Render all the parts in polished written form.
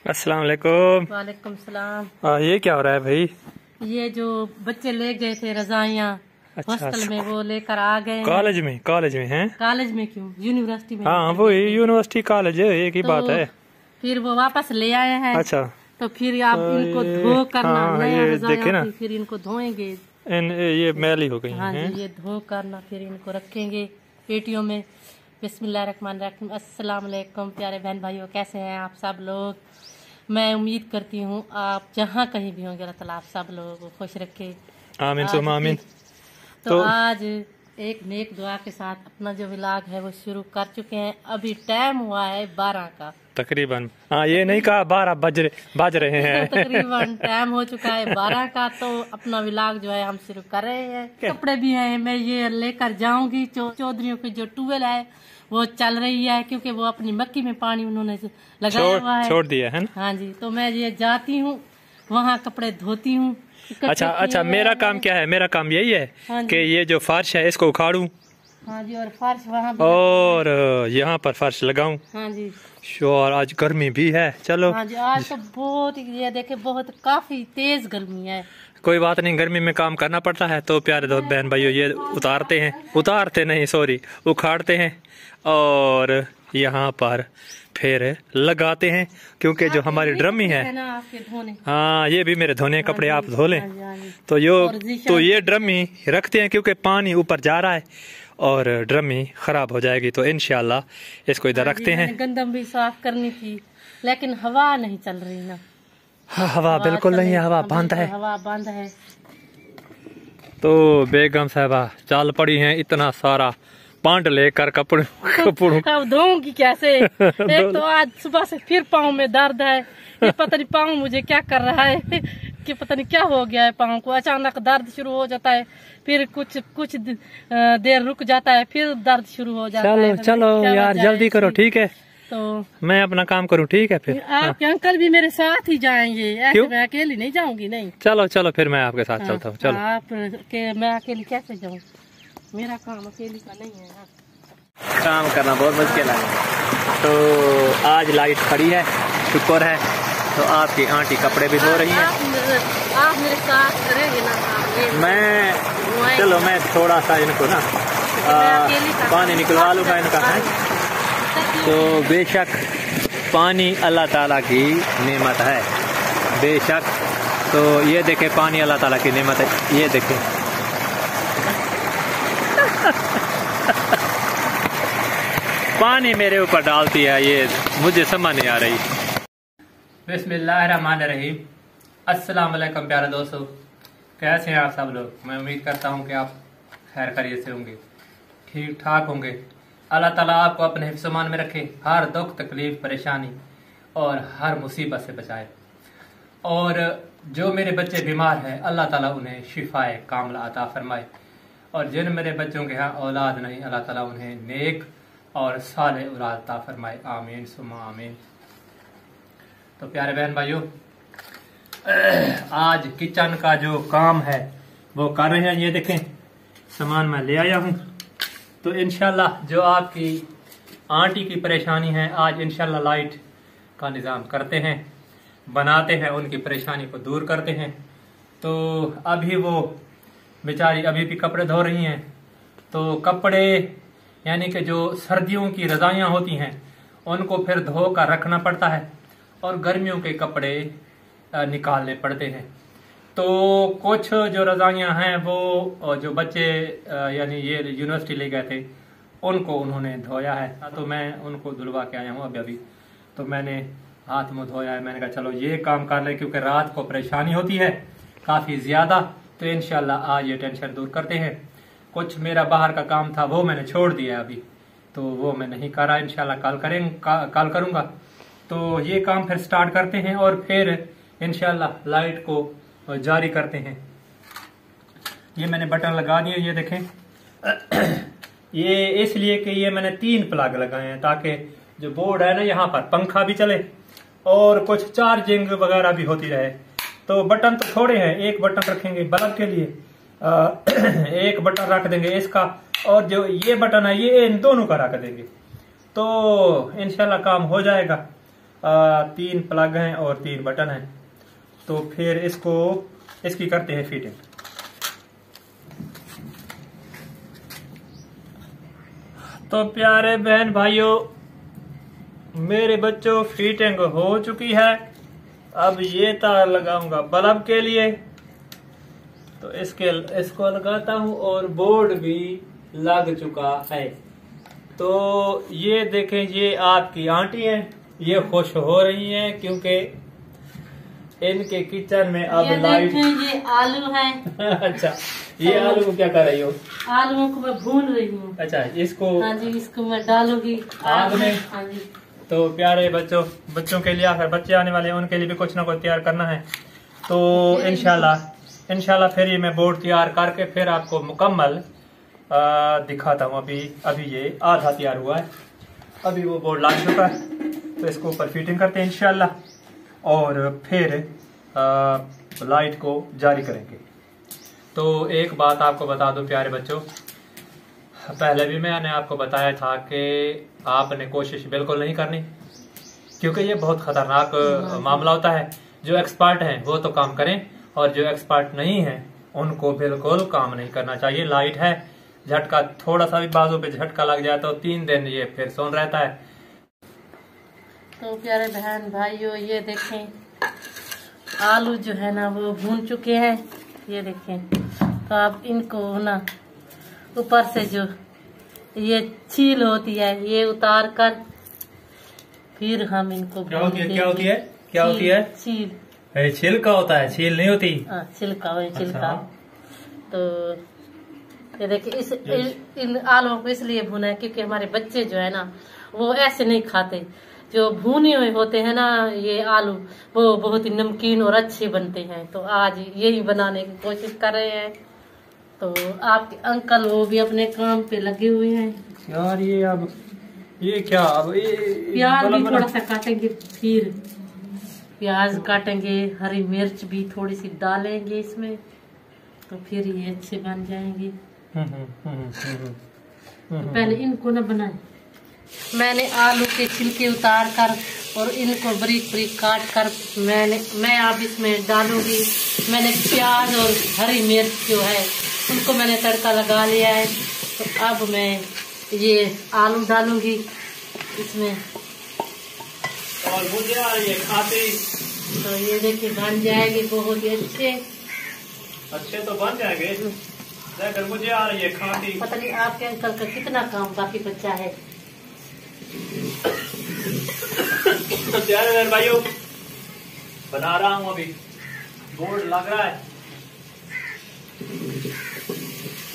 अस्सलाम वालेकुम। वालेकुम सलाम। ये क्या हो रहा है भाई? ये जो बच्चे ले गए थे रजाइयाँ हॉस्टल में, वो लेकर आ गए। कॉलेज में हैं? कॉलेज में क्यों, यूनिवर्सिटी में। हाँ वो यूनिवर्सिटी कॉलेज है, एक ही तो बात है। फिर वो वापस ले आए हैं। अच्छा, तो फिर आप इनको धो करना, नया देखे ना, फिर इनको धोएंगे। ये मैली हो गई हाँ हैं। जी, ये धो करना फिर इनको रखेंगे पेटियों में। बिस्मिल्लाहिर्रहमानिर्रहीम। अस्सलाम वालेकुम प्यारे बहन भाइयों, कैसे हैं आप सब लोग? मैं उम्मीद करती हूँ आप जहाँ कहीं भी होंगे, अल्लाह ताला आप सब लोगों को खुश रखे, आमीन सुम्मा आमीन। तो आज एक नेक दुआ के साथ अपना जो व्लॉग है वो शुरू कर चुके हैं। अभी टाइम हुआ है 12 का तकरीबन। हाँ, ये नहीं कहा 12 बज रहे हैं। तकरीबन टाइम हो चुका है 12 का। तो अपना व्लॉग जो है हम शुरू कर रहे हैं। कपड़े भी हैं, मैं ये लेकर जाऊंगी। चौधरियों की जो ट्यूबवेल है वो चल रही है, क्योंकि वो अपनी मक्की में पानी उन्होंने लगाया हुआ है, छोड़ दिया है ना। हाँ जी, तो मैं ये जाती हूँ वहाँ कपड़े धोती हूँ। अच्छा, मेरा काम क्या है? मेरा काम यही है कि ये जो फर्श है इसको उखाड़ूं। हाँ जी, और फर्श वहाँ और यहाँ पर फर्श लगाऊं। हाँ जी, और आज गर्मी भी है। चलो हाँ जी, आज तो बहुत, ये देखे बहुत काफी तेज गर्मी है। कोई बात नहीं, गर्मी में काम करना पड़ता है। तो प्यारे दोस्त बहन भाइयों, ये उखाड़ते हैं और यहाँ पर फिर लगाते हैं, क्योंकि जो हमारी ड्रमी है ना आपके धोने। हाँ, ये भी मेरे धोने कपड़े आप धो लें। तो ये ड्रमी रखते हैं, क्योंकि पानी ऊपर जा रहा है और ड्रमी खराब हो जाएगी। तो इंशाल्लाह इसको इधर रखते हैं। गंदम भी साफ करनी थी, लेकिन हवा नहीं चल रही ना। हाँ, हवा बिल्कुल नहीं है, हवा बंद है। हवा बंद है। तो बेगम साहबा चल पड़ी हैं इतना सारा पांड लेकर कपड़ों अब धोऊंगी कैसे? एक तो आज सुबह से फिर पाँव में दर्द है। ये पता नहीं पाँव मुझे क्या कर रहा है कि पता नहीं क्या हो गया है पाँव को। अचानक दर्द शुरू हो जाता है, फिर कुछ देर रुक जाता है, फिर दर्द शुरू हो जाता है। चलो यार जल्दी करो, ठीक है? तो मैं अपना काम करूं, ठीक है? फिर आपके अंकल भी मेरे साथ ही जाएंगे, ऐसे मैं अकेली नहीं जाऊंगी। नहीं, चलो फिर मैं आपके साथ चलता हूँ। चलो मैं अकेली कैसे जाऊँ? मेरा काम अकेली का नहीं है। काम करना बहुत मुश्किल है। तो आज लाइट खड़ी है, शुक्र है। तो आपकी आंटी कपड़े भी धो रही हैं। आप मेरे साथ रहेंगे ना? चलो मैं थोड़ा सा इनको ना पानी निकलवा लूँगा इनका है। तो बेशक पानी अल्लाह ताला की नेमत है, बेशक। तो ये देखें, पानी अल्लाह ताला की नेमत है, ये देखें। पानी मेरे ऊपर डालती है, ये मुझे समझ नहीं आ रही। बिस्मिल्लाहिर्रहमानिर्रहीम। अस्सलाम वालेकुम प्यारे दोस्तों, कैसे हैं आप सब लोग? मैं उम्मीद करता हूं कि आप खैर खैरियत से होंगे, ठीक ठाक होंगे। अल्लाह ताला आपको अपने हिफ्ज़-ए-मान में रखे, हर दुख तकलीफ परेशानी और हर मुसीबत से बचाए। और जो मेरे बच्चे बीमार हैं, अल्लाह ताला उन्हें शिफाए कामिला अता फरमाए। और जिन मेरे बच्चों के यहाँ औलाद नहीं, अल्लाह ताला उन्हें नेक और साले औलाद अता फरमाए। आमीन सुम्मा आमीन। तो प्यारे बहन भाइयों, आज किचन का जो काम है वो कर रहे हैं। ये देखें, सामान मैं ले आया हूँ। तो इंशाल्लाह जो आपकी आंटी की परेशानी है, आज इंशाल्लाह लाइट का निज़ाम करते हैं, बनाते हैं, उनकी परेशानी को दूर करते हैं। तो अभी वो बेचारी अभी भी कपड़े धो रही हैं। तो कपड़े यानी कि जो सर्दियों की रजाइयाँ होती हैं उनको फिर धो कर रखना पड़ता है, और गर्मियों के कपड़े निकालने पड़ते हैं। तो कुछ जो रजाइयाँ हैं वो जो बच्चे यानी ये यूनिवर्सिटी ले गए थे उनको उन्होंने धोया है। तो मैं उनको धुलवा के आया हूँ अभी। तो मैंने हाथ मुँह धोया है। मैंने कहा चलो ये काम कर ले, क्योंकि रात को परेशानी होती है काफ़ी ज़्यादा। तो इंशाल्लाह आज ये टेंशन दूर करते हैं। कुछ मेरा बाहर का काम था वो मैंने छोड़ दिया अभी, तो वो मैं नहीं कर रहा। इंशाल्लाह कल करूँगा। तो ये काम फिर स्टार्ट करते हैं और फिर इंशाल्लाह लाइट को जारी करते हैं। ये मैंने बटन लगा दिए, ये देखें। ये इसलिए कि ये मैंने 3 प्लग लगाए हैं, ताकि जो बोर्ड है ना यहाँ पर पंखा भी चले और कुछ चार्जिंग वगैरह भी होती रहे। तो बटन तो थोड़े हैं, एक बटन रखेंगे बल्ब के लिए, एक बटन रख देंगे इसका, और जो ये बटन है ये इन दोनों का रख देंगे। तो इंशाल्लाह काम हो जाएगा। 3 प्लग हैं और 3 बटन हैं। तो फिर इसकी करते हैं फिटिंग। तो प्यारे बहन भाइयों, मेरे बच्चों, फिटिंग हो चुकी है। अब ये तार लगाऊंगा बल्ब के लिए, तो इसको लगाता हूं और बोर्ड भी लग चुका है। तो ये देखें, ये आपकी आंटी है, ये खुश हो रही हैं क्योंकि इनके किचन में अब लाइट। ये आलू है। अच्छा, ये आलू को क्या कर रही हो? आलूओं को मैं भून रही हूँ। अच्छा, इसको हाँ जी, इसको मैं डालूंगी आग में। हाँ जी। तो प्यारे बच्चों के लिए, आखिर बच्चे आने वाले हैं, उनके लिए भी कुछ ना कुछ तैयार करना है। तो इंशाल्लाह फिर ये मैं बोर्ड तैयार करके फिर आपको मुकम्मल दिखाता हूँ। अभी ये आधा तैयार हुआ है, अभी वो बोर्ड लग चुका है। तो इसको ऊपर फिटिंग करते हैं इंशाल्लाह, और फिर लाइट को जारी करेंगे। तो एक बात आपको बता दूं प्यारे बच्चों, पहले भी मैंने आपको बताया था कि आपने कोशिश बिल्कुल नहीं करनी, क्योंकि ये बहुत खतरनाक मामला होता है। जो एक्सपर्ट हैं वो तो काम करें, और जो एक्सपर्ट नहीं है उनको बिल्कुल काम नहीं करना चाहिए। लाइट है, झटका थोड़ा सा भी बाजू पे झटका लग जाए तो 3 दिन ये फिर सोन रहता है। तो प्यारे बहन भाइयों, ये देखें आलू जो है ना वो भून चुके हैं, ये देखें। तो आप इनको ना ऊपर से जो ये छील होती है ये उतार कर फिर हम इनको क्या होती है? छील। छिलका होता है, छील नहीं होती। छिलका वही छिलका। अच्छा। तो ये देखिए, इन आलूओं को इसलिए भुना है क्योंकि हमारे बच्चे जो है ना वो ऐसे नहीं खाते। जो भुने हुए होते हैं ना ये आलू, वो बहुत ही नमकीन और अच्छे बनते हैं। तो आज यही बनाने की कोशिश कर रहे हैं। तो आपके अंकल वो भी अपने काम पे लगे हुए हैं यार। ये क्या प्याज भी थोड़ा सा काटेंगे, फिर प्याज काटेंगे, हरी मिर्च भी थोड़ी सी डालेंगे इसमें, तो फिर ये अच्छे बन जाएंगे। तो पहले इनको ना बनाएं। मैंने आलू के छिलके उतार कर और इनको बारीक बारीक काट कर मैं अब इसमें डालूंगी। मैंने प्याज और हरी मिर्च जो है उनको मैंने तड़का लगा लिया है। तो अब मैं ये आलू डालूंगी इसमें, और मुझे ये खाते। तो ये देखिए बन जाएंगे बहुत ही अच्छे तो बन जाएंगे, लेकिन मुझे आ रही है खाती। पता नहीं आपके अंकल का कितना काम बाकी बचा है। तो प्यारे भाइयों, बना रहा हूँ, अभी बोर्ड लग रहा है।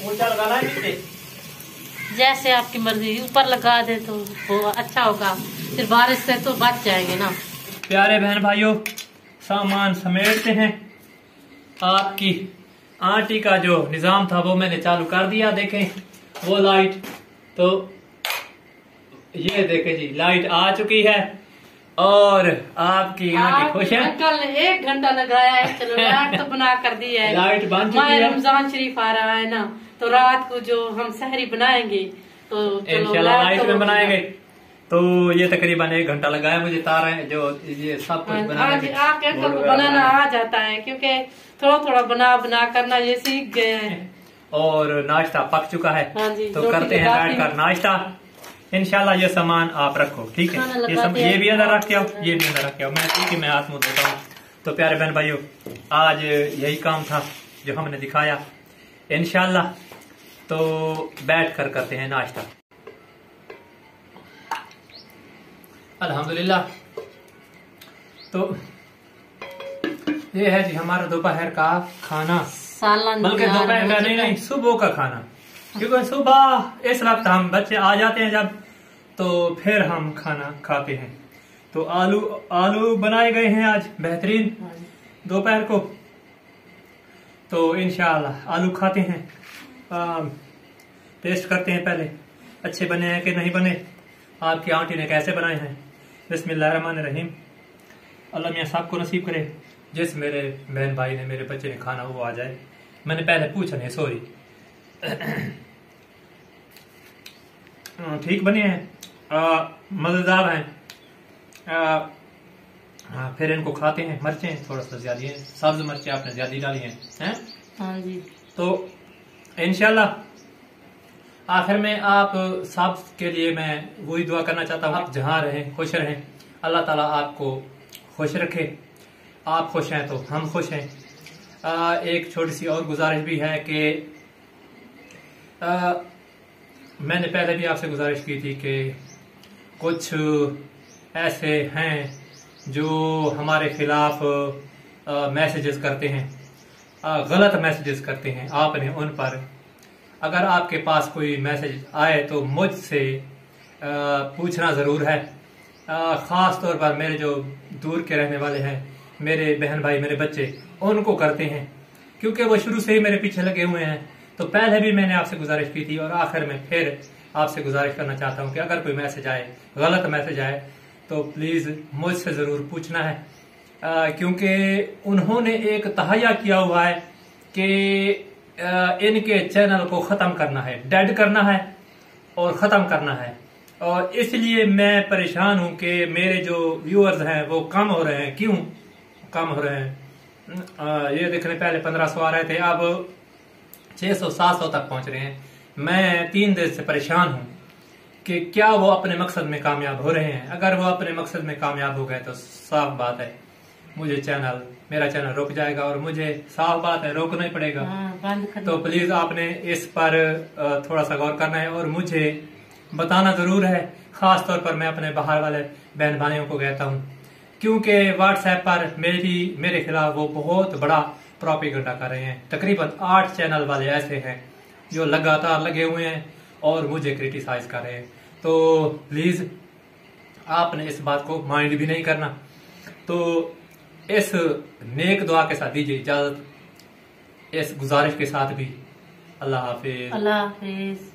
ऊंचा लगाना है नीचे, जैसे आपकी मर्जी, ऊपर लगा दे तो वो अच्छा होगा, फिर बारिश से तो बच जाएंगे ना। प्यारे बहन भाइयों, सामान समेटते हैं। आपकी आंटी का जो निजाम था वो मैंने चालू कर दिया। देखें वो लाइट, तो ये देखें जी, लाइट आ चुकी है और आपकी आंटी खुश है। अंकल ने 1 घंटा लगाया है, चलो लाइट तो बना कर दी है। लाइट बन चुकी है। रमजान शरीफ आ रहा है ना, तो रात को जो हम सहरी बनाएंगे तो इंशाल्लाह लाइट में बनाएंगे। तो ये तकरीबन 1 घंटा लगाया मुझे तार जो ये सब कुछ बनाने में। आपके अंकल को बनाना आ जाता है, क्योंकि थोड़ा थोड़ा बना करना ये सीख गए हैं। और नाश्ता पक चुका है। हाँ जी, तो करते हैं बैठ कर नाश्ता। इंशाल्लाह ये सामान आप रखो, ठीक है? ये भी अंदर रख के आओ, ये भी अंदर रख के आओ। मैं ठीक है, मैं हाथ मुंह धोता हूँ। तो प्यारे बहन भाइयों, आज यही काम था जो हमने दिखाया। इंशाल्लाह तो बैठ कर करते हैं नाश्ता। अल्हम्दुलिल्लाह। तो ये है जी हमारा दोपहर का खाना, बल्कि दोपहर का नहीं, सुबह का खाना। क्योंकि सुबह इस वक्त हम बच्चे आ जाते हैं जब, तो फिर हम खाना खाते हैं। तो आलू बनाए गए हैं आज बेहतरीन दोपहर को। तो इंशाअल्लाह आलू खाते हैं, टेस्ट करते हैं पहले अच्छे बने हैं कि नहीं बने, आपकी आंटी ने कैसे बनाए हैं। बिस्मिल्लाहिर्रहमानिर्रहीम। अल्लाह मियां सबको नसीब करे, जिस मेरे बहन भाई ने, मेरे बच्चे ने खाना वो आ जाए। मैंने पहले पूछा नहीं, सॉरी। ठीक बने हैं, मजेदार हैं। हाँ, फिर इनको खाते हैं। मिर्चें थोड़ा सा ज्यादा है, सब्ज मिर्चें आपने ज्यादा डाली हैं? हाँ जी। तो इंशाल्लाह आखिर में आप सब के लिए मैं वही दुआ करना चाहता हूँ, आप जहाँ रहें खुश रहें, अल्लाह ताला आपको खुश रखे। आप खुश हैं तो हम खुश हैं। एक छोटी सी और गुजारिश भी है कि मैंने पहले भी आपसे गुजारिश की थी कि कुछ ऐसे हैं जो हमारे खिलाफ मैसेजेस करते हैं, गलत मैसेजेस करते हैं। आपने उन पर, अगर आपके पास कोई मैसेज आए तो मुझसे पूछना ज़रूर है। ख़ास तौर पर मेरे जो दूर के रहने वाले हैं, मेरे बहन भाई, मेरे बच्चे, उनको करते हैं, क्योंकि वो शुरू से ही मेरे पीछे लगे हुए हैं। तो पहले भी मैंने आपसे गुजारिश की थी और आखिर में फिर आपसे गुजारिश करना चाहता हूँ कि अगर कोई मैसेज आए, गलत मैसेज आए, तो प्लीज़ मुझसे ज़रूर पूछना है, क्योंकि उन्होंने एक तहैया किया हुआ है कि इनके चैनल को ख़त्म करना है, डेड करना है और ख़त्म करना है। और इसलिए मैं परेशान हूँ कि मेरे जो व्यूअर्स हैं वो कम हो रहे हैं। क्यों कम हो रहे हैं? ये देखने पहले 1500 आ रहे थे, अब 600-700 तक पहुंच रहे हैं। मैं 3 दिन से परेशान हूं कि क्या वो अपने मकसद में कामयाब हो रहे हैं। अगर वो अपने मकसद में कामयाब हो गए तो साफ बात है मेरा चैनल रुक जाएगा, और मुझे साफ बात है रोकना ही पड़ेगा। तो प्लीज आपने इस पर थोड़ा सा गौर करना है और मुझे बताना जरूर है। खास तौर पर मैं अपने बाहर वाले बहन भाइयों को कहता हूँ, क्योंकि व्हाट्सएप पर मेरे खिलाफ वो बहुत बड़ा प्रोपेगेंडा कर रहे हैं। तकरीबन 8 चैनल वाले ऐसे हैं जो लगातार लगे हुए हैं और मुझे क्रिटिसाइज कर रहे हैं। तो प्लीज आपने इस बात को माइंड भी नहीं करना। तो इस नेक दुआ के साथ दीजिए इजाजत, इस गुजारिश के साथ भी। अल्लाह हाफिज। अल्लाह हाफिज।